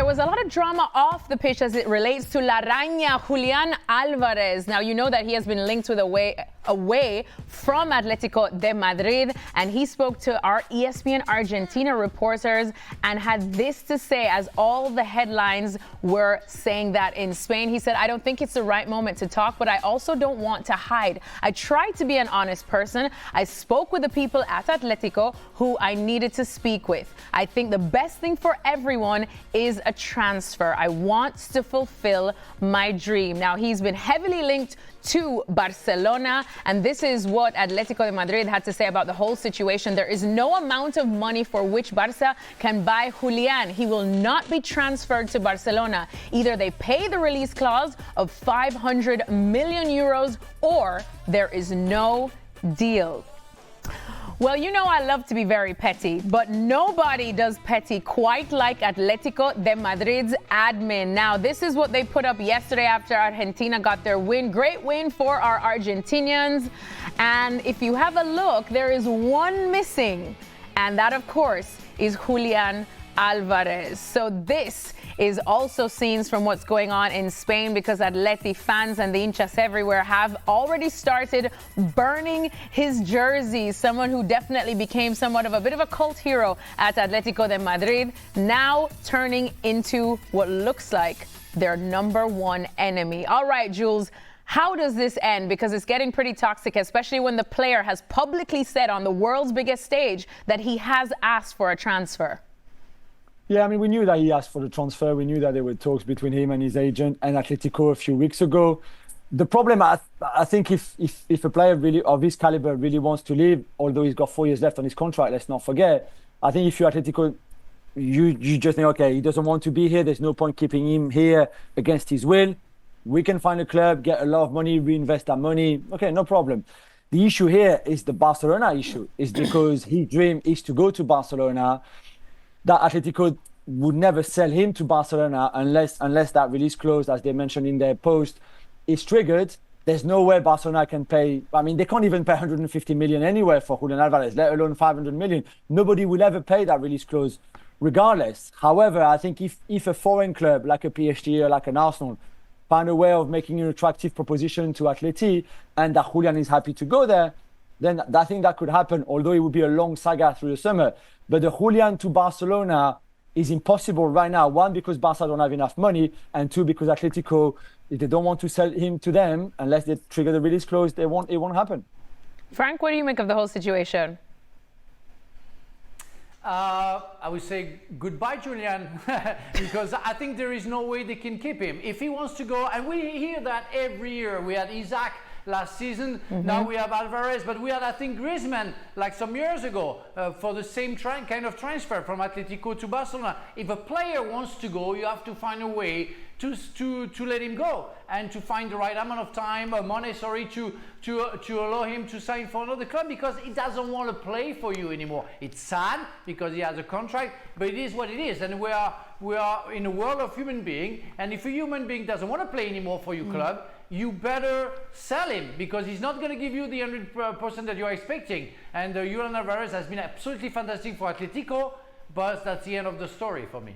there was a lot of drama off the pitch as it relates to La Raña, Julian Alvarez. Now, you know that he has been linked with away from Atletico de Madrid, and he spoke to our ESPN Argentina reporters and had this to say as all the headlines were saying that in Spain. He said, "I don't think it's the right moment to talk, but I also don't want to hide. I tried to be an honest person. I spoke with the people at Atletico who I needed to speak with. I think the best thing for everyone is a transfer. I want to fulfill my dream." Now, he's been heavily linked to Barcelona, and this is what Atletico de Madrid had to say about the whole situation. "There is no amount of money for which Barca can buy Julian. He will not be transferred to Barcelona. Either they pay the release clause of 500 million euros or there is no deal." Well, you know I love to be very petty, but nobody does petty quite like Atletico de Madrid's admin. Now, this is what they put up yesterday after Argentina got their win. Great win for our Argentinians. And if you have a look, there is one missing, and that, of course, is Julian Alvarez. So this is also scenes from what's going on in Spain, because Atleti fans and the hinchas everywhere have already started burning his jersey. Someone who definitely became somewhat of a bit of a cult hero at Atletico de Madrid, now turning into what looks like their number one enemy. All right, Jules, how does this end? Because it's getting pretty toxic, especially when the player has publicly said on the world's biggest stage that he has asked for a transfer. Yeah, I mean, we knew that he asked for the transfer. We knew that there were talks between him and his agent and Atletico a few weeks ago. The problem, I think, if a player really of his caliber really wants to leave, although he's got 4 years left on his contract, let's not forget. I think if you're Atletico, you just think, okay, he doesn't want to be here. There's no point keeping him here against his will. We can find a club, get a lot of money, reinvest that money. Okay, no problem. The issue here is the Barcelona issue. Is because his dream is to go to Barcelona. That Atletico would never sell him to Barcelona unless that release clause, as they mentioned in their post, is triggered. There's no way Barcelona can pay. I mean, they can't even pay 150 million anywhere for Julian Alvarez, let alone 500 million. Nobody will ever pay that release clause regardless. However, I think if a foreign club like a PSG or like an Arsenal find a way of making an attractive proposition to Atleti and that Julian is happy to go there, then I think that could happen, although it would be a long saga through the summer. But the Julian to Barcelona is impossible right now. One, because Barca don't have enough money, and two, because Atletico, if they don't want to sell him to them, unless they trigger the release clause, it won't happen. Frank, what do you make of the whole situation? I would say goodbye, Julian, because I think there is no way they can keep him. If he wants to go, and we hear that every year. We had Isaac last season, now we have Alvarez, but we had, I think, Griezmann like some years ago for the same kind of transfer from Atletico to Barcelona. If a player wants to go, you have to find a way to let him go and to find the right amount of time, money, to allow him to sign for another club, because he doesn't want to play for you anymore. It's sad because he has a contract, but it is what it is, and we are in a world of human being, and if a human being doesn't want to play anymore for your club, you better sell him, because he's not going to give you the 100% that you're expecting. And Julian Alvarez has been absolutely fantastic for Atletico, but that's the end of the story for me.